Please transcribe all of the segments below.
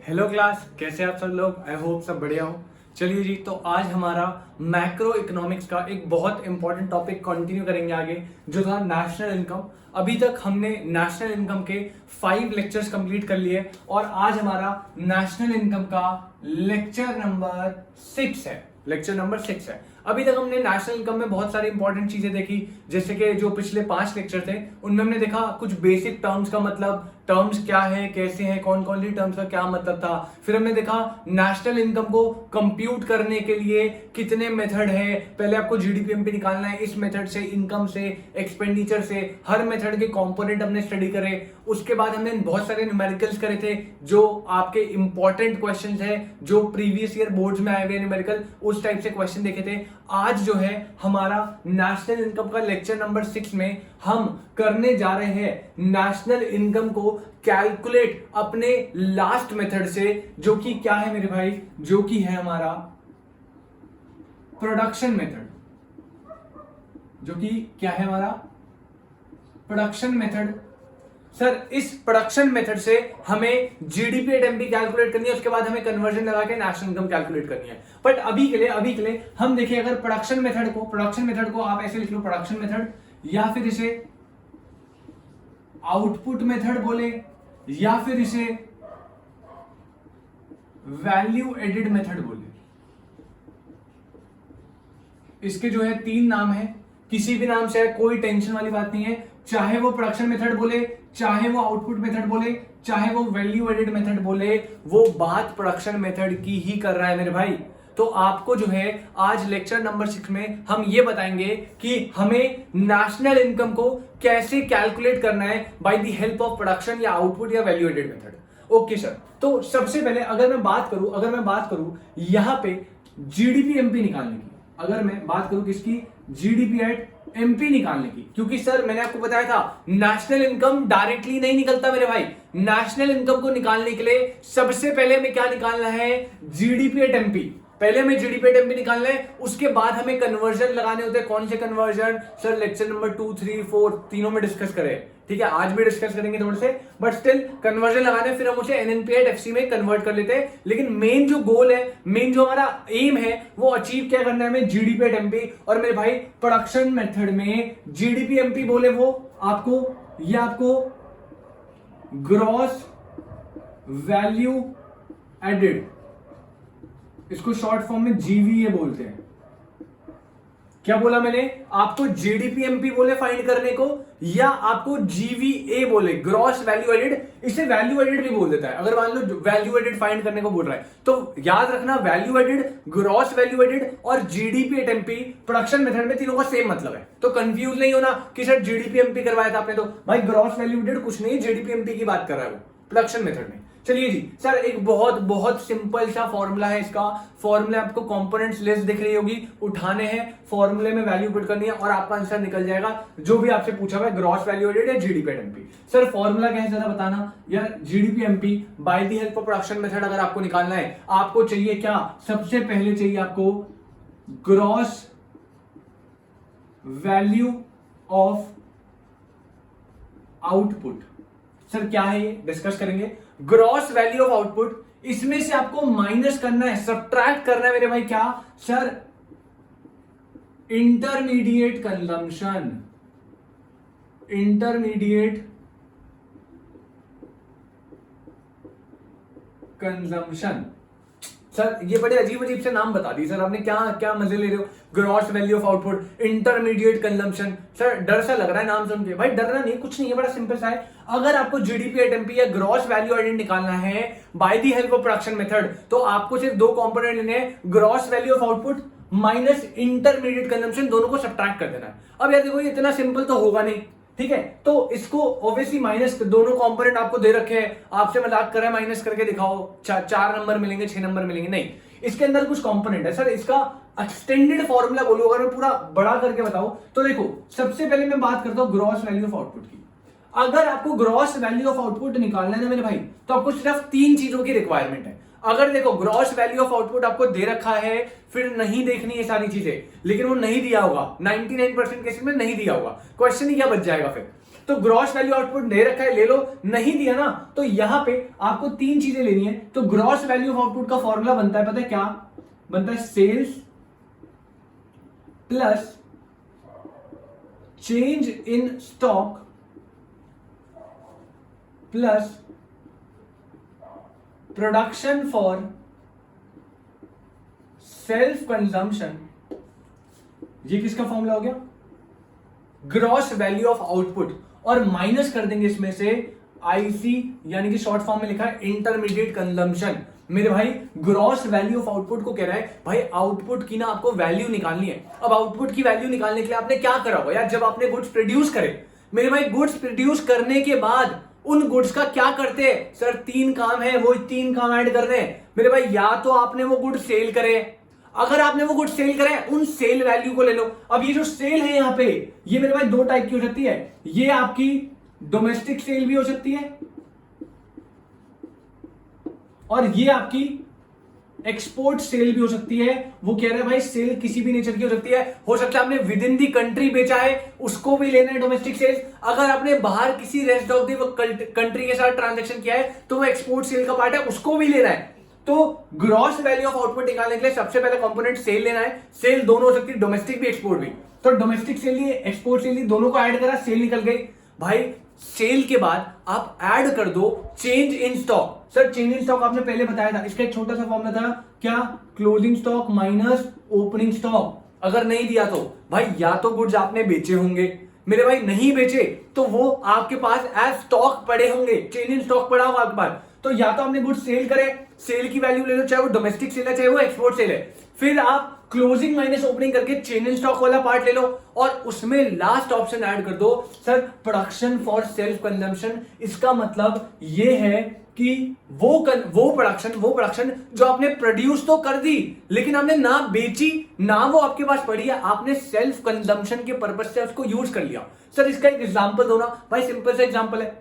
Hello class, कैसे आप सब लोग। आई होप सब बढ़िया हो। चलिए जी, तो आज हमारा मैक्रो इकोनॉमिक्स का एक बहुत इंपॉर्टेंट टॉपिक कंटिन्यू करेंगे आगे, जो था नेशनल इनकम। अभी तक हमने नेशनल इनकम के 5 लेक्चर्स कंप्लीट कर लिए और आज हमारा नेशनल इनकम का लेक्चर नंबर 6 है। लेक्चर नंबर 6 है। अभी तक हमने नेशनल इनकम में बहुत सारी इंपॉर्टेंट चीजें देखी, जैसे कि जो पिछले 5 लेक्चर थे उनमें हमने देखा कुछ बेसिक टर्म्स का मतलब, टर्म्स क्या है, कैसे हैं, कौन कौन सी टर्म्स का क्या मतलब था। फिर हमने देखा नेशनल इनकम को कंप्यूट करने के लिए कितने मेथड है। पहले आपको जीडीपीएमपी निकालना है, इस मेथड से, इनकम से, एक्सपेंडिचर से, हर मेथड के कंपोनेंट हमने स्टडी करे। उसके बाद हमने बहुत सारे न्यूमेरिकल्स करे थे, जो आपके इंपॉर्टेंट क्वेश्चंस है, जो प्रीवियस ईयर बोर्ड्स में आए हुए न्यूमेरिकल, उस टाइप से क्वेश्चन देखे थे। आज जो है हमारा नेशनल इनकम का लेक्चर नंबर 6 में हम करने जा रहे हैं नेशनल इनकम को कैलकुलेट अपने लास्ट मेथड से, जो कि क्या है मेरे भाई, जो कि है हमारा प्रोडक्शन मेथड। जो कि क्या है हमारा प्रोडक्शन मेथड। सर, इस प्रोडक्शन मेथड से हमें जीडीपी एट एमपी कैलकुलेट करनी है, उसके बाद हमें कन्वर्जन लगा के नेशनल इनकम कैलकुलेट करनी है। बट अभी के लिए हम देखिए, अगर प्रोडक्शन मेथड को आप ऐसे लिख लो, प्रोडक्शन मेथड, या फिर इसे आउटपुट मेथड बोले, या फिर इसे वैल्यू एडेड मेथड बोले। इसके जो है 3 नाम है, किसी भी नाम से है, कोई टेंशन वाली बात नहीं है। चाहे वो प्रोडक्शन मेथड बोले, चाहे वो आउटपुट मेथड बोले, चाहे वो वैल्यू एडेड मेथड बोले, वो बात प्रोडक्शन मेथड की ही कर रहा है मेरे भाई। तो आपको जो है आज लेक्चर नंबर 6 में हम ये बताएंगे कि हमें नेशनल इनकम को कैसे कैलकुलेट करना है by the help of production या आउटपुट या value added method. Okay sir, तो सबसे पहले अगर मैं बात करूं यहां पे जीडीपी एमपी निकालने की, अगर मैं बात करूं किसकी, जीडीपी एट एमपी निकालने की, क्योंकि सर मैंने आपको बताया था नेशनल इनकम डायरेक्टली नहीं निकलता मेरे भाई। नेशनल इनकम को निकालने के लिए सबसे पहले हमें क्या निकालना है, जीडीपी एट एमपी। पहले हमें जीडीपी एट एमपी निकालना है, उसके बाद हमें कन्वर्जन लगाने होते हैं। कौन से कन्वर्जन सर, लेक्चर नंबर 2, 3, 4 तीनों में डिस्कस करें, ठीक है। आज भी डिस्कस करेंगे थोड़े से, बट स्टिल कन्वर्जन लगाने, फिर हम उसे एनएनपी एट एफसी में कन्वर्ट कर लेते हैं। लेकिन मेन जो गोल है, मेन जो हमारा एम है, वो अचीव क्या करना है हमें, जीडीपी एट एमपी। और मेरे भाई प्रोडक्शन मेथड में जीडीपी एमपी बोले वो आपको ग्रॉस वैल्यू एडेड, इसको शॉर्ट फॉर्म में जीवीए बोलते हैं। क्या बोला मैंने, आपको जीडीपीएमपी बोले फाइंड करने को, या आपको जीवीए बोले, ग्रॉस वैल्यू एडेड। इसे वैल्यू एडेड भी बोल देता है, अगर मान लो वैल्यू एडेड फाइंड करने को बोल रहा है। तो याद रखना, value added, gross value added और GDP at MP production method में तीनों का सेम मतलब है। तो कंफ्यूज नहीं होना कि सर जीडीपीएमपी करवाया था आपने, तो भाई ग्रॉस वैल्यू एडेड कुछ नहीं, जीडीपीएमपी की बात कर रहा है वो प्रोडक्शन मेथड में। चलिए जी सर, एक बहुत सिंपल सा फॉर्मूला है इसका। फॉर्मूला आपको कंपोनेंट्स लिस्ट दिख रही होगी, उठाने हैं, फॉर्मूले में वैल्यू पुट करनी है और आपका आंसर निकल जाएगा, जो भी आपसे पूछा हुआ है, ग्रॉस वैल्यू एडेड या जीडीपी एमपी। सर फॉर्मूला क्या है जरा बताना यार। GDP MP bye the help of production method अगर आपको निकालना है, आपको चाहिए क्या, सबसे पहले चाहिए आपको gross value of output. Sir क्या है ये, डिस्कस करेंगे। ग्रॉस वैल्यू ऑफ आउटपुट, इसमें से आपको माइनस करना है, सब्ट्रैक्ट करना है मेरे भाई। क्या sir, intermediate consumption, intermediate consumption. Sir ये बड़े अजीब से नाम बता दिए सर आपने, क्या क्या मजे ले रहे हो। Gross value of output, intermediate consumption. Sir डर सा लग रहा है नाम सुन के। भाई डरना नहीं, कुछ नहीं है, बड़ा सिंपल सा है। अगर आपको जीडीपी एट एमपी या ग्रॉस वैल्यू एडेड निकालना है by the help of production method, तो आपको सिर्फ 2 कंपोनेंट लेने हैं, gross value of output minus intermediate consumption, दोनों को सब्ट्रैक्ट कर देना है। अब यार देखो, इतना सिंपल तो होगा नहीं, ठीक है। तो इसको ऑब्वियसली माइनस, दोनों कंपोनेंट आपको दे रखे हैं, आपसे मजाक कर रहा है माइनस करके दिखाओ, 4 नंबर मिलेंगे, 6 नंबर मिलेंगे, नहीं, इसके अंदर कुछ कंपोनेंट है। सर इसका एक्सटेंडेड फॉर्मूला बोलो, अगर मैं पूरा बड़ा करके बताऊं तो देखो, सबसे पहले मैं बात करता हूं ग्रॉस वैल्यू ऑफ आउटपुट की। अगर आपको ग्रॉस वैल्यू ऑफ आउटपुट निकालना है ना मेरे भाई, तो आपको सिर्फ 3 चीजों की रिक्वायरमेंट है। अगर देखो ग्रॉस वैल्यू ऑफ आउटपुट आपको दे रखा है, फिर नहीं देखनी है सारी चीजें, लेकिन वो नहीं दिया होगा, 99% केसेस में नहीं दिया होगा, क्वेश्चन ही क्या बच जाएगा फिर। तो ग्रॉस वैल्यू आउटपुट दे रखा है, ले लो, नहीं दिया ना तो यहां पे आपको 3 चीजें लेनी है। तो ग्रॉस वैल्यू ऑफ आउटपुट का फॉर्मूला बनता है, पता है क्या बनता है? Sales plus change in stock plus production for self consumption. ये किसका फॉर्मूला हो गया? Gross value of output. और माइनस कर देंगे इसमें से आईसी, यानी कि शॉर्ट फॉर्म में लिखा है इंटरमीडिएट कंजम्पशन। मेरे भाई ग्रॉस वैल्यू ऑफ आउटपुट को कह रहा है भाई आउटपुट की ना आपको वैल्यू निकालनी है। अब आउटपुट की वैल्यू निकालने के लिए आपने क्या करा होगा यार? जब आपने गुड्स प्रोड्यूस करे, मेरे भाई गुड्स प्रोड्यूस करने के बाद उन गुड्स का क्या करते हैं? सर 3 काम है, वो 3 काम ऐड कर रहे हैं मेरे भाई। या तो आपने वो गुड्स सेल करे, अगर आपने वो गुड्स सेल करे उन सेल वैल्यू को ले लो। अब ये जो सेल है यहां पे, ये मेरे भाई 2 टाइप की हो सकती है। ये आपकी डोमेस्टिक सेल भी हो सकती है और ये आपकी एक्सपोर्ट सेल भी हो सकती है। वो कह रहे हैं भाई सेल किसी भी नेचर की हो सकती है। हो सकता है आपने विद इन दी कंट्री बेचा है, उसको भी लेना है डोमेस्टिक सेल्स। अगर आपने बाहर किसी रेस्ट ऑफ दी कंट्री के साथ ट्रांजैक्शन किया है तो वो एक्सपोर्ट सेल का पार्ट है, उसको भी लेना है। तो ग्रॉस वैल्यू ऑफ आउटपुट निकालने के लिए सबसे पहले कंपोनेंट सेल लेना है। सेल दोनों हो सकती है, डोमेस्टिक भी एक्सपोर्ट भी। तो डोमेस्टिक सेल लिए, एक्सपोर्ट सेल लिए, दोनों को ऐड करा, सेल निकल गई भाई। सेल के बाद आप ऐड कर दो change in stock. Sir change in stock आपने पहले बताया था, इसका एक छोटा सा फॉर्मूला था क्या? Closing stock minus opening stock. अगर नहीं दिया तो भाई या तो गुड्स आपने बेचे होंगे, मेरे भाई नहीं बेचे तो वो आपके पास एज स्टॉक पड़े होंगे, चेंज इन स्टॉक पड़ा होगा आपके पास। तो या तो आपने गुड्स सेल करे, सेल की वैल्यू ले लो, चाहे वो डोमेस्टिक सेल है चाहे वो एक्सपोर्ट सेल है। फिर आप क्लोजिंग माइनस ओपनिंग करके चेंज इन स्टॉक वाला पार्ट ले लो और उसमें लास्ट ऑप्शन ऐड कर दो sir production for self consumption. इसका मतलब ये है कि वो प्रोडक्शन जो आपने प्रोड्यूस तो कर दी लेकिन आपने ना बेची ना वो आपके पास पड़ी है, आपने सेल्फ कंजम्पशन के पर्पज से उसको यूज कर लिया। सर इसका एक एग्जांपल दो ना भाई। सिंपल सा एग्जांपल है,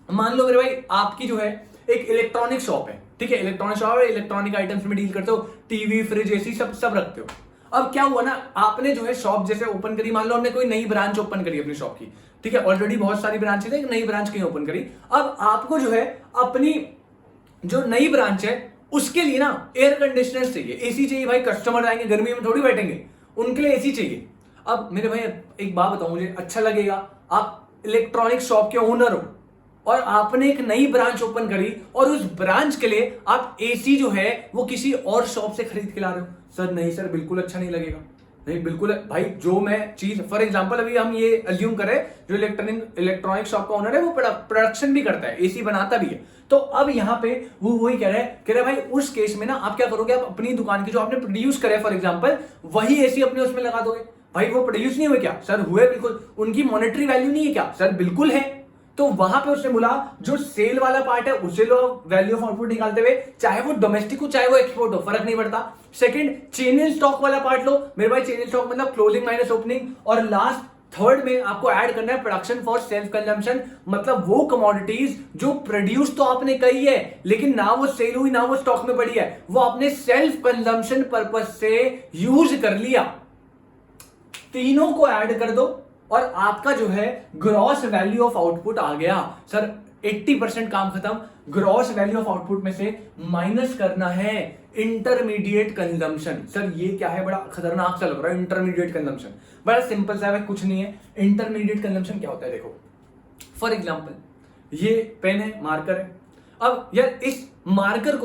मान लो मेरे भाई आपकी जो है एक इलेक्ट्रॉनिक शॉप है, ठीक है? इलेक्ट्रॉनिक शॉप है, इलेक्ट्रॉनिक आइटम्स में डील करते हो, टीवी फ्रिज एसी सब रखते हो। अब क्या हुआ ना, आपने जो है शॉप जैसे ओपन करी, मान लो हमने कोई नई ब्रांच ओपन करी अपनी शॉप की, ठीक है? ऑलरेडी बहुत सारी ब्रांचेस है, एक नई ब्रांच कहीं ओपन करी। अब आपको जो है अपनी जो नई ब्रांच है उसके लिए ना एयर कंडीशनर चाहिए, एसी चाहिए भाई। कस्टमर आएंगे, गर्मी में थोड़ी बैठेंगे, उनके लिए एसी चाहिए। अब मेरे भाई एक बात बताऊं, मुझे अच्छा लगेगा, आप इलेक्ट्रॉनिक शॉप के ओनर हो और आपने एक नई ब्रांच ओपन करी और उस ब्रांच के लिए आप एसी जो है वो किसी और शॉप से खरीद के ला रहे हो। सर नहीं सर, बिल्कुल अच्छा नहीं लगेगा। नहीं बिल्कुल भाई, जो मैं चीज फॉर एग्जांपल अभी हम ये अज्यूम करें, जो इलेक्ट्रॉनिक शॉप का ओनर है वो प्रोडक्शन भी करता है, एसी बनाता भी है। तो अब यहाँ पे वो वही कह रहे भाई उस केस में ना आप क्या करोगे, आप अपनी दुकान की जो आपने प्रोड्यूस करे फॉर एग्जांपल वही एसी अपने उसमें लगा दोगे। भाई वो प्रोड्यूस नहीं हुए क्या? सर हुए बिल्कुल। उनकी मॉनेटरी वैल्यू नहीं है क्या? सर बिल्कुल है। तो वहां पे उसने बोला जो सेल वाला पार्ट है उसे लो वैल्यू ऑफ आउटपुट निकालते हुए, चाहे वो डोमेस्टिक हो चाहे वो एक्सपोर्ट हो, फर्क नहीं पड़ता। सेकंड चेंज इन स्टॉक वाला पार्ट लो मेरे भाई, चेंज इन स्टॉक मतलब क्लोजिंग माइनस ओपनिंग। और लास्ट थर्ड में आपको ऐड करना है प्रोडक्शन फॉर सेल्फ कंजम्पशन, मतलब वो कमोडिटीज जो प्रोड्यूस तो आपने करी है लेकिन ना वो सेल हुई ना वो स्टॉक में पड़ी है, वो आपने सेल्फ कंजम्पशन पर्पस से यूज कर लिया। तीनों को ऐड कर दो और आपका जो है ग्रॉस वैल्यू ऑफ आउटपुट आ गया। सर 80% काम खत्म। ग्रॉस वैल्यू ऑफ आउटपुट में से माइनस करना है इंटरमीडिएट कंजम्पशन। सर ये क्या है? बड़ा खतरनाक सा लग रहा है इंटरमीडिएट कंजम्पशन। बड़ा सिंपल सा है, कुछ नहीं है। इंटरमीडिएट कंजम्पशन क्या होता है देखो, फॉर एग्जांपल ये पेन है, मार्कर है। अब यार इस मार्कर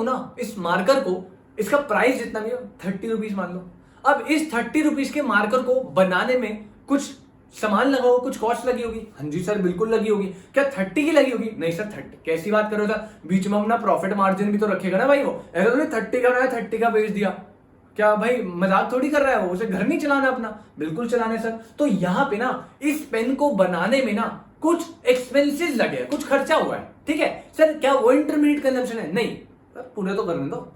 को इसका प्राइस जितना भी हो 30 रुपीज मान लो। अब इस 30 रुपीज के मार्कर को बनाने में कुछ सामान लगा होगा, कुछ कॉस्ट लगी होगी। हाँ जी सर बिल्कुल लगी होगी। क्या 30 की लगी होगी? नहीं सर 30 कैसी बात कर रहे हो सर, बीच में अपना प्रॉफिट मार्जिन भी तो रखेगा ना भाई। वो ऐसा तो नहीं 30 का बनाया 30 का बेच दिया, क्या भाई मजाक थोड़ी कर रहा है वो? उसे घर नहीं चलाना अपना, बिल्कुल चलाने सर। तो यहाँ पे ना इस पेन को बनाने में ना कुछ एक्सपेंसेस लगे, कुछ खर्चा हुआ है, ठीक है सर। क्या वो इंटरमीडिएट कंजम्पशन है? नहीं, पूरे तो करने दो।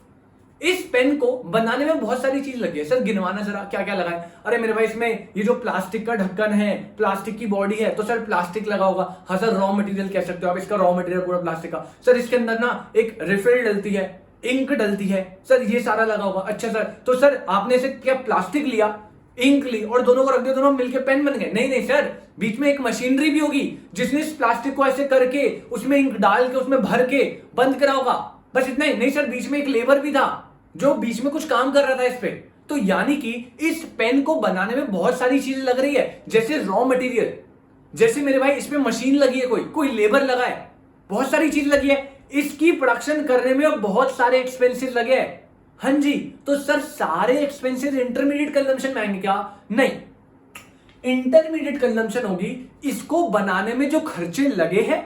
इस पेन को बनाने में बहुत सारी चीज लगी है सर, गिनवाना जरा क्या क्या लगा है। अरे मेरे भाई इसमें ये जो प्लास्टिक का ढक्कन है, प्लास्टिक की बॉडी है, तो सर प्लास्टिक लगा होगा। हाँ सर रॉ मटेरियल कह सकते हो आप, इसका रॉ मटेरियल पूरा प्लास्टिक का। सर इसके अंदर ना एक रिफिल डलती है, इंक डलती है, सर ये सारा लगा होगा। अच्छा सर, तो सर आपने इसे क्या प्लास्टिक लिया, इंक ली और दोनों को रख दिया, दोनों मिलके पेन बन गए। नहीं नहीं सर, बीच में एक मशीनरी भी होगी जिसने इस प्लास्टिक को ऐसे करके उसमें इंक डाल के उसमें भर के बंद करा होगा, बस इतना ही। नहीं सर, बीच में एक लेबर भी था जो बीच में कुछ काम कर रहा था इस पे। तो यानी कि इस पेन को बनाने में बहुत सारी चीजें लग रही है, जैसे रॉ मटेरियल, जैसे मेरे भाई इसमें मशीन लगी है, कोई लेबर लगा है, बहुत सारी चीज लगी है, इसकी प्रोडक्शन करने में बहुत सारे एक्सपेंसेस लगे हैं। हाँ जी, तो सर सारे एक्सपेंसेस इंटरमीडिएट कंजम्पशन में आएंगे क्या? नहीं, इंटरमीडिएट कंजम्पशन होगी इसको बनाने में जो खर्चे लगे हैं,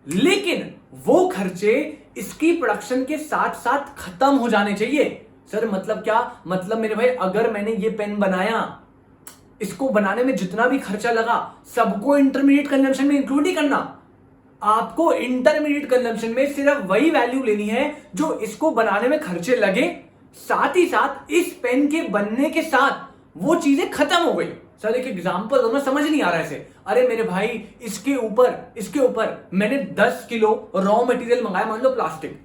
लेकिन वो खर्चे इसकी प्रोडक्शन के साथ साथ खत्म हो जाने चाहिए। सर मतलब क्या? मतलब मेरे भाई अगर मैंने ये पेन बनाया, इसको बनाने में जितना भी खर्चा लगा सबको इंटरमीडिएट कंजम्पशन में इंक्लूड ही करना। आपको इंटरमीडिएट कंजम्पशन में सिर्फ वही वैल्यू लेनी है जो इसको बनाने में खर्चे लगे, साथ ही साथ इस पेन के बनने के साथ वो चीजें खत्म हो गई। सर एक एग्जांपल दो ना, समझ नहीं आ रहा है इसे। अरे मेरे भाई इसके ऊपर मैंने 10 किलो रॉ मटेरियल मंगाया, मान लो प्लास्टिक।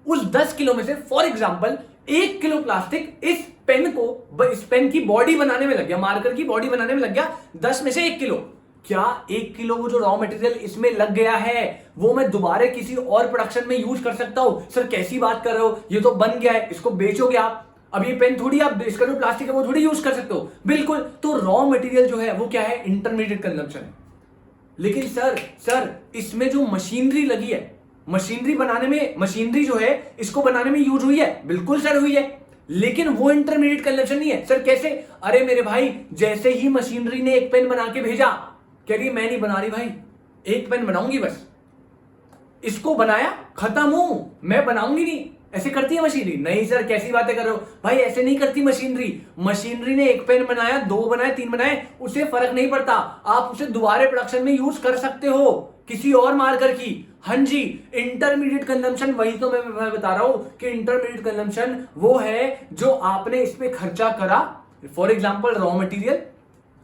उस 10 किलो में से फॉर एग्जांपल 1 किलो प्लास्टिक इस पेन की बॉडी बनाने में लग गया, मार्कर की बॉडी बनाने में लग गया, 10 में से 1 किलो। क्या 1 किलो वो जो रॉ मटेरियल इसमें लग गया है वो मैं दोबारा किसी और प्रोडक्शन में यूज कर सकता हूं? सर कैसी बात कर रहे हो, ये तो बन गया है, इसको बेचोगे आप। अब ये पेन थोड़ी आप इसका जो प्लास्टिक है वो थोड़ी यूज कर सकते हो। बिल्कुल, तो रॉ मटेरियल जो है वो क्या है? इंटरमीडिएट कंजम्पशन है। लेकिन सर इसमें जो मशीनरी लगी है, मशीनरी जो है इसको बनाने में यूज हुई है, बिल्कुल सर हुई है, लेकिन वो इंटरमीडिएट कंजम्पशन नहीं है। सर कैसे? अरे मेरे भाई जैसे ही मशीनरी ने एक पेन बना के भेजा, कह रही मैं नहीं बना रही भाई, एक पेन बनाऊंगी बस, इसको बनाया, खत्म हूं, मैं बनाऊंगी नहीं। ऐसे करती है मशीनरी? नहीं सर, कैसी बातें कर रहे हो भाई, ऐसे नहीं करती मशीनरी ने एक पेन बनाया, 2 बनाए, 3 बनाए, उसे फर्क नहीं पड़ता, आप उसे दोबारा प्रोडक्शन में यूज कर सकते हो किसी और मार्कर की। हाँ जी, इंटरमीडिएट कंजम्पशन, वही तो मैं बता रहा हूं कि इंटरमीडिएट कंजम्पशन वो है जो आपने इस पे खर्चा करा, फॉर एग्जांपल रॉ मटेरियल,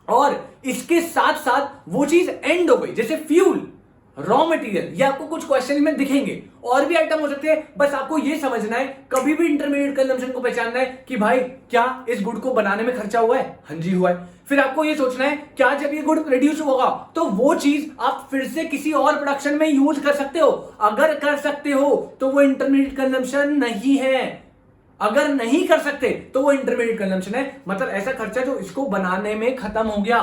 और इसके साथ साथ वो चीज एंड हो गई, जैसे फ्यूल, रॉ मटेरियल। ये आपको कुछ क्वेश्चन में दिखेंगे, और भी आइटम हो सकते हैं, बस आपको ये समझना है, कभी भी इंटरमीडिएट कंजम्पशन को पहचानना है कि भाई क्या इस गुड को बनाने में खर्चा हुआ है? हाँ जी हुआ है। फिर आपको ये सोचना है क्या जब ये गुड प्रोड्यूस होगा तो वो चीज आप फिर से किसी और प्रोडक्शन में यूज कर सकते हो? अगर कर सकते हो तो वो इंटरमीडिएट कंजम्पशन नहीं है, अगर नहीं कर सकते तो वो इंटरमीडिएट कंजम्पशन है। मतलब ऐसा खर्चा जो इसको बनाने में खत्म हो गया,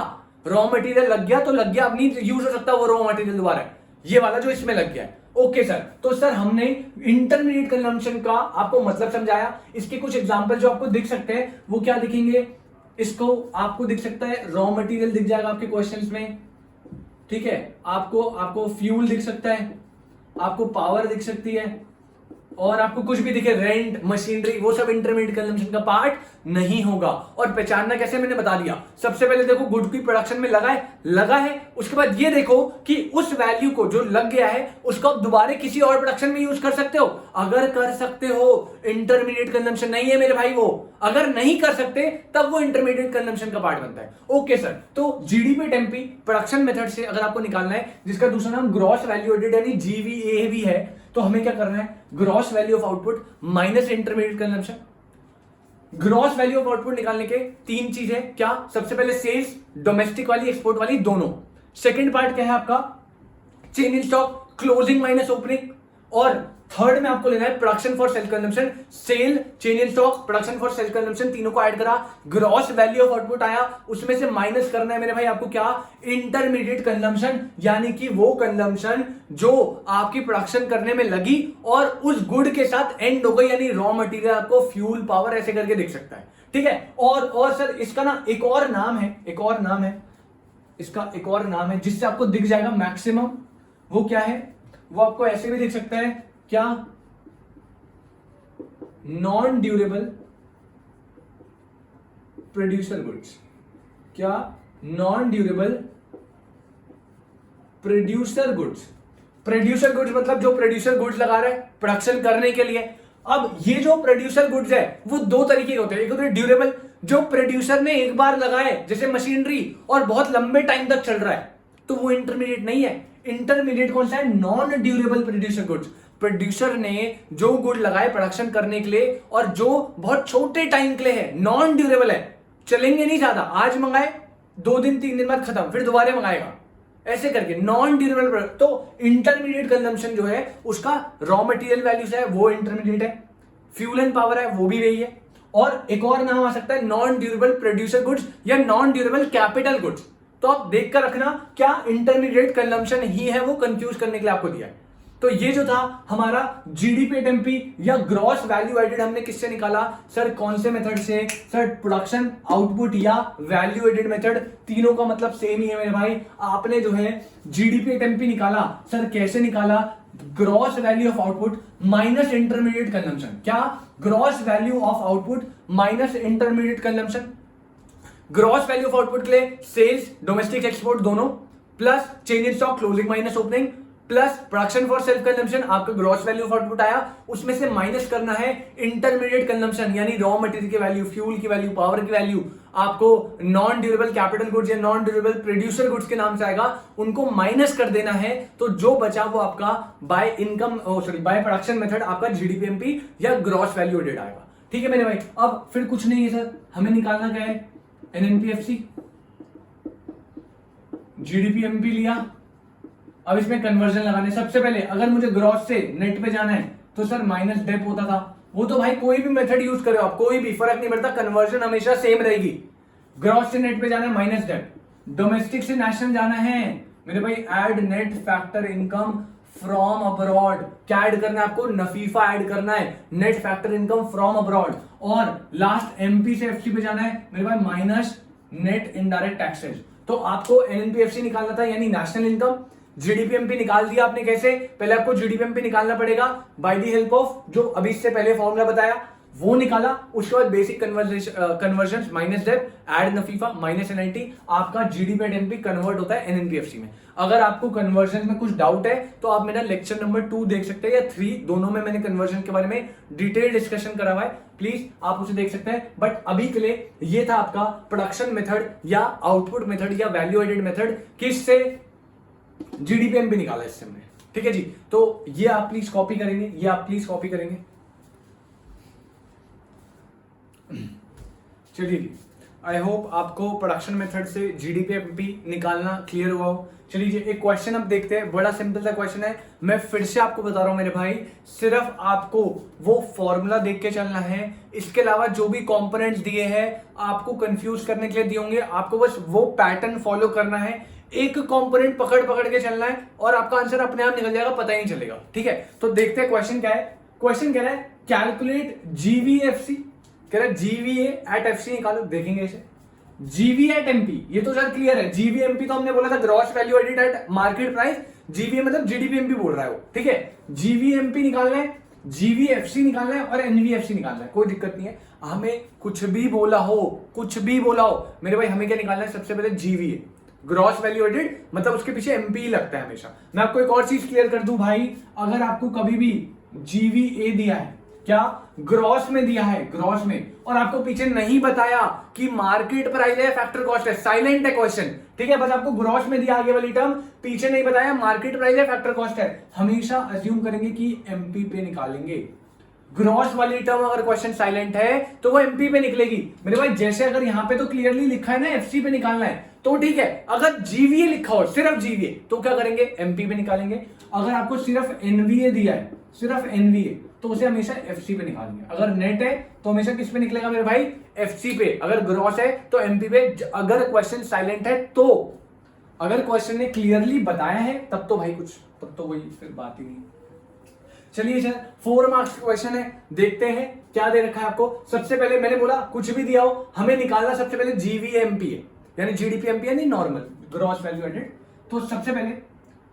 रॉ मटेरियल लग गया तो लग गया, अब नहीं यूज हो सकता वो रॉ मटेरियल दोबारा, ये वाला जो इसमें लग गया है। ओके सर, तो सर हमने इंटरमीडिएट कंजम्पशन का आपको मतलब समझाया। इसके कुछ एग्जांपल जो आपको दिख सकते हैं वो क्या दिखेंगे? इसको आपको दिख सकता है रॉ मटेरियल दिख जाएगा आपके क्वेश्चंस में, ठीक है, आपको फ्यूल दिख सकता है, आपको पावर दिख सकती है, और आपको कुछ भी दिखे, रेंट, मशीनरी, वो सब इंटरमीडिएट कंजम्पशन का पार्ट नहीं होगा। और पहचानना कैसे मैंने बता दिया। सबसे पहले देखो गुड की प्रोडक्शन में लगा है, उसके बाद ये देखो कि उस वैल्यू को जो लग गया है उसको आप दोबारा किसी और प्रोडक्शन में यूज कर सकते हो। अगर कर सकते हो इंटरमीडिएट कंजम्पशन नहीं है मेरे भाई वो, अगर नहीं कर सकते तब वो इंटरमीडिएट कंजम्पशन का पार्ट बनता है। ओके सर, तो जीडीपी टेम्पी प्रोडक्शन मेथड से अगर आपको निकालना है, जिसका दूसरा नाम ग्रॉस वैल्यू एडेड यानी जीवीए भी है, तो हमें क्या करना है? Gross value of output minus intermediate consumption. Gross value of output निकालने के 3 चीज है क्या? सबसे पहले सेल्स, डोमेस्टिक वाली, एक्सपोर्ट वाली, दोनों। सेकंड पार्ट क्या है आपका? Change in stock, closing minus opening. और थर्ड में आपको लेना है production for self consumption, sale, change in stock, production for self consumption, तीनों को ऐड करा, ग्रॉस वैल्यू ऑफ आउटपुट आया, उसमें से माइनस करना है मेरे भाई आपको क्या? इंटरमीडिएट कंजम्पशन, यानी कि वो कंजम्पशन जो आपकी प्रोडक्शन करने में लगी और उस गुड के साथ एंड हो गई, यानी रॉ मटेरियल आपको फ्यूल, पावर ऐसे करके दिख सकता है, ठीक है। और सर इसका ना एक और नाम है, इसका एक और नाम है जिससे आपको दिख जाएगा मैक्सिमम। वो क्या है? वो आपको ऐसे भी दिख सकता है क्या? Non durable producer goods. क्या? Non durable producer goods. Producer goods मतलब जो प्रोड्यूसर गुड्स लगा रहा है प्रोडक्शन करने के लिए। अब ये जो प्रोड्यूसर गुड्स है वो 2 तरीके के होते हैं। एक होते हैं ड्यूरेबल, जो प्रोड्यूसर ने एक बार लगाए जैसे मशीनरी और बहुत लंबे टाइम तक चल रहा है, तो वो इंटरमीडिएट नहीं है। इंटरमीडिएट कौन सा है? Non durable producer goods. Producer ने जो गुड लगाए प्रोडक्शन करने के लिए और जो बहुत छोटे टाइम के लिए है, नॉन ड्यूरेबल है, चलेंगे नहीं ज्यादा, आज मंगाए 2 दिन 3 दिन बाद खत्म, फिर दोबारा मंगाएगा, ऐसे करके नॉन ड्यूरेबल प्रोडक्ट। तो इंटरमीडिएट कंजम्पशन जो है उसका रॉ मटेरियल वैल्यूज है वो इंटरमीडिएट है, फ्यूल एंड पावर है वो भी वही है, और एक और नाम आ सकता है नॉन ड्यूरेबल प्रोड्यूसर गुड्स या नॉन ड्यूरेबल कैपिटल गुड्स। तो आप देख कर रखना क्या इंटरमीडिएट कंजम्पशन ही है, वो कंफ्यूज करने के लिए आपको दिया है। तो ये जो था हमारा जीडीपी एट एमपी या ग्रॉस वैल्यू एडेड, हमने किससे निकाला सर, कौन से मेथड से सर, प्रोडक्शन आउटपुट या वैल्यू एडेड मेथड, तीनों का मतलब सेम ही है मेरे भाई। आपने जो है जीडीपी एट एमपी निकाला सर, कैसे निकाला, gross value of output minus intermediate consumption, क्या gross value of output minus intermediate consumption. Gross value of output के लिए सेल्स डोमेस्टिक एक्सपोर्ट दोनों plus change in stock closing minus opening plus production for self consumption, आपका gross value of output आया, उसमें से minus करना है intermediate consumption यानी रॉ मटेरियल की वैल्यू, फ्यूल की वैल्यू, पावर की वैल्यू, आपको नॉन ड्यूरेबल कैपिटल गुड्स या नॉन ड्यूरेबल प्रोड्यूसर गुड्स के नाम से आएगा, उनको माइनस कर देना है। तो जो बचा वो आपका by income by production method आपका जीडीपीएमपी या ग्रॉस वैल्यू एडेड आएगा। ठीक है मेरे भाई, अब फिर कुछ नहीं है सर, हमें निकालना क्या है, एनएनपीएफसी, जीडीपीएमपी लिया, अब इसमें कन्वर्जन लगाने। सबसे पहले अगर मुझे ग्रॉस से नेट पे जाना है तो सर माइनस डेप होता था, वो तो भाई कोई भी मेथड यूज करो आप, कोई भी फर्क नहीं पड़ता, कन्वर्जन हमेशा सेम रहेगी। ग्रॉस से नेट पे जाना है माइनस डेप, डोमेस्टिक से नेशनल जाना है मेरे भाई, add net factor income from abroad, क्या ऐड करना है आपको, नफीफा ऐड करना है, net factor income from abroad, और लास्ट एमपी से एफसी पे जाना है मेरे भाई माइनस नेट इनडायरेक्ट टैक्सेस। तो आपको एनएनपीएफसी निकालना था यानी नेशनल इनकम, जीडीपीएमपी निकाल दिया आपने, कैसे, पहले आपको जीडीपीएमपी निकालना पड़ेगा बाय द हेल्प ऑफ जो अभी इससे पहले फॉर्मूला बताया वो निकाला, उसके बाद basic conversion minus dep add नफीफा माइनस एनआईटी, आपका जीडीपी एट एमपी कन्वर्ट होता है एनएनपीएफसी में। अगर आपको कन्वर्जन में कुछ डाउट है तो आप मेरा लेक्चर नंबर 2 देख सकते हैं या 3, दोनों में मैंने कन्वर्जन के बारे में डिटेल डिस्कशन करा हुआ है, प्लीज आप उसे देख सकते हैं। बट अभी के लिए ये था आपका प्रोडक्शन मेथड या आउटपुट मेथड या वैल्यू एडेड मेथड, किससे, जीडीपीएमपी निकाला इससे हमने। ठीक है जी, तो ये आप प्लीज कॉपी करेंगे, ये आप प्लीज कॉपी करेंगे। चलिए, आई होप आपको प्रोडक्शन मेथड से जीडीपीएमपी निकालना क्लियर हुआ हो। चलिए एक क्वेश्चन अब देखते हैं, बड़ा सिंपल सा क्वेश्चन है, मैं फिर से आपको बता रहा हूं मेरे भाई, सिर्फ आपको वो फॉर्मूला देख के चलना है, इसके अलावा जो भी कंपोनेंट्स दिए हैं आपको कंफ्यूज करने के लिए दिए होंगे, आपको बस वो पैटर्न फॉलो करना है, एक कंपोनेंट पकड़ पकड़ के चलना है और आपका आंसर अपने आप निकल जाएगा, पता ही नहीं चलेगा। ठीक है, तो देखते हैं क्वेश्चन क्या है। क्वेश्चन कह रहा है कैलकुलेट जीवीएफसी, कह रहा है जीवीए एट एफसी निकालो, देखेंगे इसे, जीवी एट एमपी, ये तो सर क्लियर है, जीवीएमपी तो हमने बोला था gross value added at market price, GVA मतलब जीडीपीएमपी बोल रहा है वो। ठीक है, जीवीएमपी निकालना है, जीवीएफसी निकालना है और एनवीएफसी निकालना है, कोई दिक्कत नहीं है, हमें कुछ भी बोला हो, कुछ भी बोला हो मेरे भाई, हमें क्या निकालना है, सबसे पहले जीवीए ग्रॉस वैल्यू एडेड, मतलब उसके पीछे एमपी लगता है हमेशा। मैं आपको एक और चीज क्लियर कर दूं भाई, अगर आपको कभी भी जीवीए दिया है, क्या ग्रॉस में दिया है, ग्रॉस में, और आपको पीछे नहीं बताया कि मार्केट प्राइस है फैक्टर कॉस्ट है, साइलेंट है क्वेश्चन, ठीक है, बस आपको ग्रॉस में दिया आगे वाली टर्म, पीछे नहीं बताया मार्केट प्राइस है फैक्टर कॉस्ट है, हमेशा अज्यूम करेंगे कि एमपी पे निकालेंगे। ग्रॉस वाली टर्म अगर क्वेश्चन साइलेंट है तो वो एमपी पे निकलेगी मेरे भाई। जैसे अगर यहां पे तो क्लियरली लिखा है ना एफसी पे निकालना है तो ठीक है, अगर जीवीए लिखा हो, सिर्फ जीवीए, तो क्या करेंगे, एमपी पे निकालेंगे। अगर आपको सिर्फ एनवीए दिया है, सिर्फ एनवीए, तो उसे हमेशा एफसी पे निकालेंगे। अगर नेट है तो हमेशा किस पे निकलेगा मेरे भाई, एफसी पे। अगर ग्रॉस है तो एमपी पे। अगर क्वेश्चन साइलेंट है तो, अगर क्वेश्चन ने क्लियरली बताया है तब तो भाई कुछ, तब तो वही फिर बात ही नहीं। चलिए सर 4 मार्क्स क्वेश्चन है, देखते हैं क्या दे रखा है आपको। सबसे पहले मैंने बोला कुछ भी दिया हो हमें निकालना सबसे पहले जीवीएमपी है, यानी जीडीपीएमपी है, नहीं नॉर्मल ग्रॉस वैल्यू एडेड। तो सबसे पहले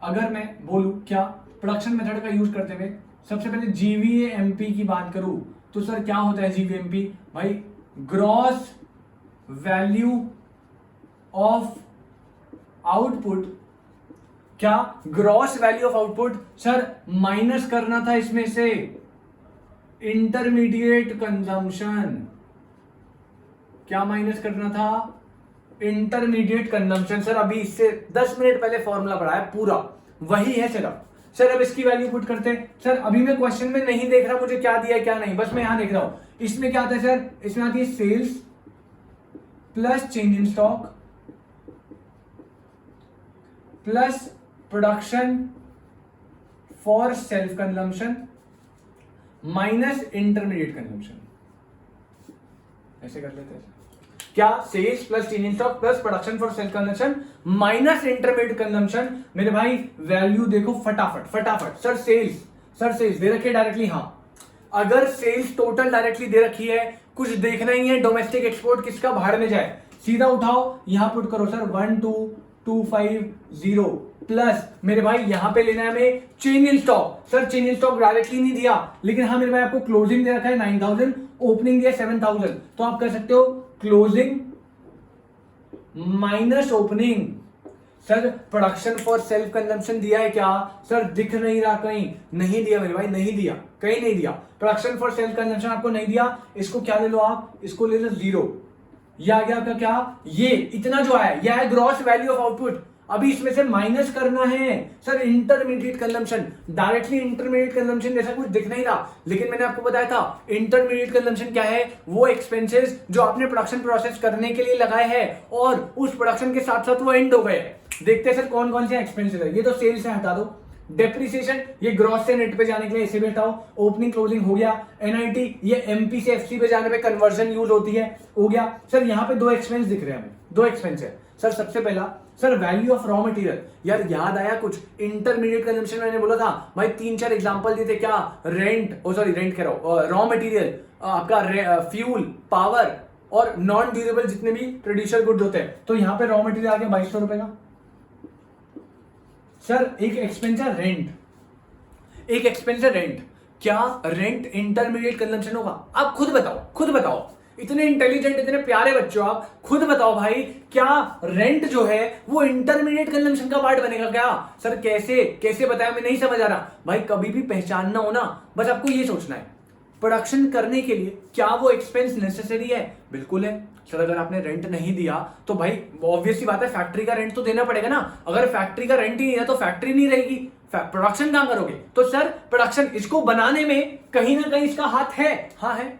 अगर मैं बोलूं क्या प्रोडक्शन मेथड का यूज करते हुए सबसे पहले जीवीएमपी की बात करूं तो सर क्या होता है जीवीएमपी भाई, ग्रॉस वैल्यू ऑफ आउटपुट, क्या gross value of output sir minus करना था इसमें से इंटरमीडिएट कंजम्पशन, क्या माइनस करना था, इंटरमीडिएट कंजम्पशन। सर अभी इससे 10 मिनट पहले फॉर्मूला पढ़ा है, पूरा वही है सिर्फ। सर अब इसकी वैल्यू पुट करते हैं। सर अभी मैं क्वेश्चन में नहीं देख रहा मुझे क्या दिया है क्या नहीं, बस मैं यहां देख रहा हूं। इसमें क्या आता है सर, इसमें आती है sales plus change in stock plus production for self consumption minus intermediate consumption. ऐसे कर लेते हैं क्या? Sales plus change in stock plus production for self consumption minus intermediate consumption. मेरे भाई वैल्यू देखो फटाफट फटाफट। सर सेल्स दे रखी है डायरेक्टली, हाँ। अगर सेल्स टोटल डायरेक्टली दे रखी है, कुछ देखना ही है डोमेस्टिक एक्सपोर्ट किसका बाहर में जाए, सीधा उठाओ यहां पुट करो सर 12250 प्लस मेरे भाई यहां पे लेना है हमें change in stock. Sir change in stock directly नहीं दिया, लेकिन हाँ मेरे भाई आपको क्लोजिंग दे रखा है 9000, ओपनिंग दिया 7000, तो आप कर सकते हो closing minus opening. Sir production for self consumption दिया है क्या? सर दिख नहीं रहा, कहीं नहीं दिया मेरे भाई, नहीं दिया, कहीं नहीं दिया। प्रोडक्शन फॉर सेल्फ कंजम्पशन आपको नहीं दिया, इसको क्या ले लो आप, इसको ले लो 0। ये आ गया आपका क्या? ये इतना जो आया यह है ग्रॉस वैल्यू ऑफ आउटपुट। अभी इसमें से माइनस करना है sir intermediate consumption. Directly intermediate consumption जैसा कुछ दिख नहीं रहा, लेकिन मैंने आपको बताया था इंटरमीडिएट कंजम्पशन क्या है, वो एक्सपेंसेस जो आपने प्रोडक्शन प्रोसेस करने के लिए लगाए हैं और उस प्रोडक्शन के साथ साथ वो एंड हो गए। देखते हैं सर कौन कौन से एक्सपेंसेस है। ये तो सेल्स से हटा दो। डेप्रिसिएशन ये ग्रॉस से नेट पे जाने के लिए इसे भी हटाओ, ओपनिंग क्लोजिंग हो गया। एनआईटी ये एमपी से एफसी पे जाने पे कन्वर्जन यूज होती है, हो गया। सर यहाँ पे 2 एक्सपेंस दिख रहे हैं हमें, 2 एक्सपेंस है सर। सबसे पहला sir value of raw material. यार याद आया कुछ इंटरमीडिएट कंजम्पशन मैंने बोला था भाई, 3-4 एग्जांपल दिए थे क्या? रेंट कह रहा हूं, रॉ मटेरियल आपका, फ्यूल, पावर और नॉन ड्यूरेबल जितने भी ट्रेडिशनल गुड्स होते हैं। तो यहाँ पे रॉ मटेरियल आ गया 2200 रुपए का। सर एक एक्सपेंस है रेंट, एक एक्सपेंस है रेंट। क्या रेंट इंटरमीडिएट कंजम्पशन होगा? आप खुद बताओ, इतने इंटेलिजेंट इतने प्यारे बच्चों, आप खुद बताओ भाई, क्या रेंट जो है वो इंटरमीडिएट कंजम्पशन का पार्ट बनेगा क्या? सर कैसे बताया, मैं नहीं समझ आ रहा भाई। कभी भी पहचानना हो ना, बस आपको ये सोचना है प्रोडक्शन करने के लिए क्या वो एक्सपेंस नेसेसरी है? बिल्कुल है सर। अगर आपने रेंट नहीं दिया तो भाई ऑब्वियस सी बात है फैक्ट्री का रेंट तो देना पड़ेगा ना। अगर फैक्ट्री का रेंट ही नहीं है तो फैक्ट्री नहीं रहेगी, प्रोडक्शन कहां करोगे? तो सर प्रोडक्शन इसको बनाने में कहीं ना कहीं इसका हाथ है, हाँ है।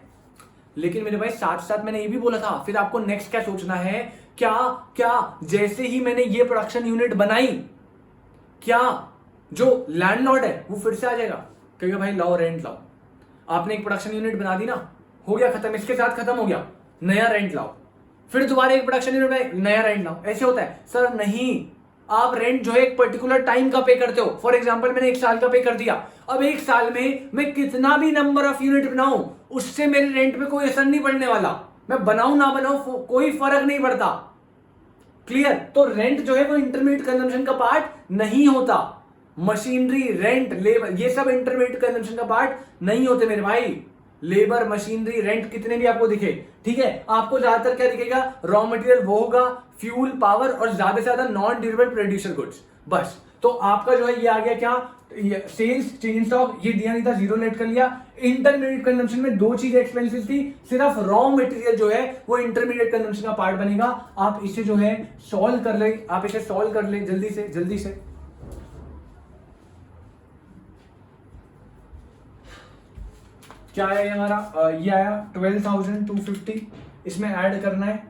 लेकिन मेरे भाई साथ साथ मैंने ये भी बोला था, फिर आपको नेक्स्ट क्या सोचना है, क्या जैसे ही मैंने ये प्रोडक्शन यूनिट बनाई, क्या जो लैंडलॉर्ड है वो फिर से आ जाएगा, कहेगा भाई लाओ रेंट लाओ। आपने एक प्रोडक्शन यूनिट बना दी ना, हो गया खत्म, इसके साथ खत्म हो गया, नया रेंट लाओ। फिर दोबारा एक प्रोडक्शन यूनिट में नया रेंट लाओ, ऐसे होता है। सर नहीं, आप रेंट जो है एक पर्टिकुलर टाइम का पे करते हो। फॉर एग्जांपल मैंने 1 साल का पे कर दिया, अब 1 साल में मैं कितना भी नंबर ऑफ यूनिट बनाऊं उससे मेरे रेंट पे कोई असर नहीं पड़ने वाला। मैं बनाऊं ना बनाऊं कोई फर्क नहीं पड़ता। क्लियर? तो रेंट जो है वो इंटरमीडिएट कंजम्पशन का पार्ट नहीं होता। मशीनरी, रेंट, लेबर, ये सब इंटरमीडिएट कंजम्पशन का पार्ट नहीं होते मेरे भाई। लेबर, मशीनरी, रेंट कितने भी आपको दिखे, ठीक है, आपको ज्यादातर क्या दिखेगा? रॉ मटेरियल वो होगा, फ्यूल, पावर और ज्यादा से ज्यादा नॉन ड्यूरेबल प्रोड्यूसर गुड्स, बस। तो आपका जो है ये आ गया क्या? सेल्स, चेंज स्टॉक ये दिया नहीं था, 0 लेट कर लिया। इंटरमीडिएट कंजम्पशन में 2 चीज एक्सपेंसिव थी, सिर्फ रॉ मटेरियल जो है वो इंटरमीडिएट कंजम्पशन का पार्ट बनेगा। आप इसे जो है सॉल्व कर ले, आप इसे सॉल्व कर ले जल्दी से। क्या आया हमारा? ये आया 12,250, इसमें ऐड करना है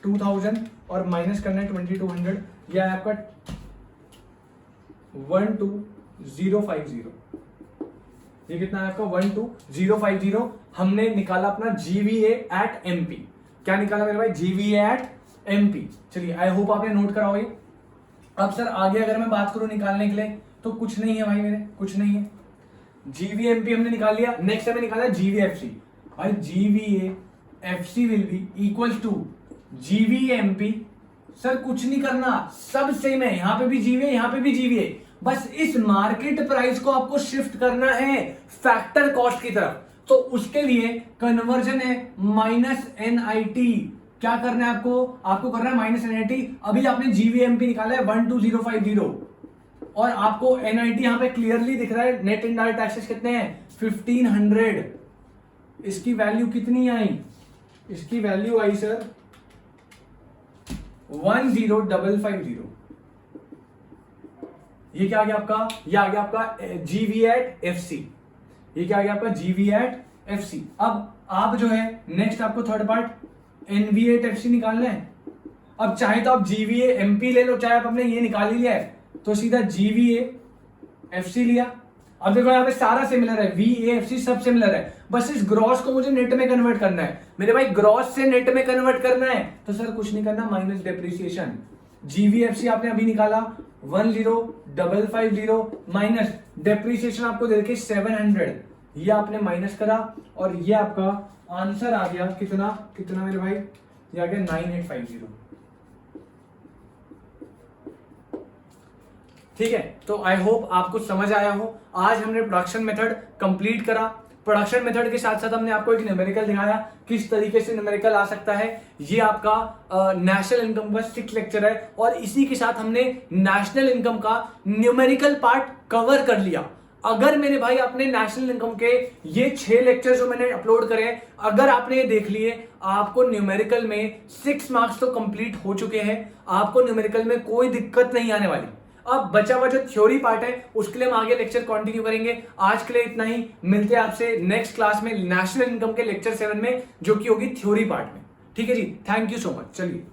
2000 और माइनस करना है 2200। ये आया आपका 12050। ये कितना है आपका? 12050। हमने निकाला अपना GVA एट MP। क्या निकाला मेरे भाई? GVA at MP। चलिए, आई होप आपने नोट करा होगा। अब सर आगे अगर मैं बात करूं निकालने के लिए, तो कुछ नहीं है भाई, मेरे कुछ नहीं है। GVMP हमने निकाल लिया, नेक्स्ट हमें निकाला GVFC। भाई GVAFC will be equals to GVMP। Sir कुछ नहीं करना, सब सेम है, यहां पे भी GVA, यहां पे भी GVA। बस इस मार्केट प्राइस को आपको शिफ्ट करना है फैक्टर कॉस्ट की तरफ। तो उसके लिए कन्वर्जन है -NIT। क्या करना है आपको करना है -NIT। अभी आपने GVMP निकाला है 12050 और आपको NIT यहां पे क्लियरली दिख रहा है। नेट इनडायरेक्ट टैक्सेस कितने हैं? 1500। इसकी वैल्यू कितनी आई? इसकी वैल्यू आई सर 10550। ये क्या आ गया आपका? ये आ गया आपका GVAT-FC। ये क्या आ गया आपका? GVAT-FC। अब आप जो है नेक्स्ट आपको थर्ड पार्ट NV8FC निकालना है। अब चाहे तो आप GVA-MP ले लो, चाहे आप अपने ये निकाल ही लिया है तो सीधा GVA-FC लिया। अब देखो यहाँ पे सारा सिमिलर है, VAFC सब सिमिलर है, बस इस ग्रॉस को मुझे नेट में कन्वर्ट करना है मेरे भाई, ग्रॉस से नेट में कन्वर्ट करना है तो सर कुछ नहीं करना, माइनस डेप्रिसिएशन। GVFC आपने अभी निकाला 10,550 माइनस डेप्रिसिएशन आपको दे रखी 700, ये आपने माइनस करा और ये आपका आंसर आ गया कितना कितना मेरे भाई, ये आ गया 9850। ठीक है, तो आई होप आपको समझ आया हो। आज हमने प्रोडक्शन मेथड कंप्लीट करा। प्रोडक्शन मेथड के साथ साथ हमने आपको एक न्यूमेरिकल दिखाया किस तरीके से न्यूमेरिकल आ सकता है। ये आपका नेशनल इनकम का 6 लेक्चर है और इसी के साथ हमने नेशनल इनकम का न्यूमेरिकल पार्ट कवर कर लिया। अगर मेरे भाई आपने नेशनल इनकम के ये 6 लेक्चर जो मैंने अपलोड करे हैं, अगर आपने ये देख लिए, आपको न्यूमेरिकल में 6 मार्क्स तो कंप्लीट हो चुके हैं, आपको न्यूमेरिकल में कोई दिक्कत नहीं आने वाली। अब बचा हुआ जो थ्योरी पार्ट है उसके लिए हम आगे लेक्चर कंटिन्यू करेंगे। आज के लिए इतना ही, मिलते हैं आपसे नेक्स्ट क्लास में नेशनल इनकम के लेक्चर 7 में, जो कि होगी थ्योरी पार्ट में। ठीक है जी, थैंक यू सो मच। चलिए।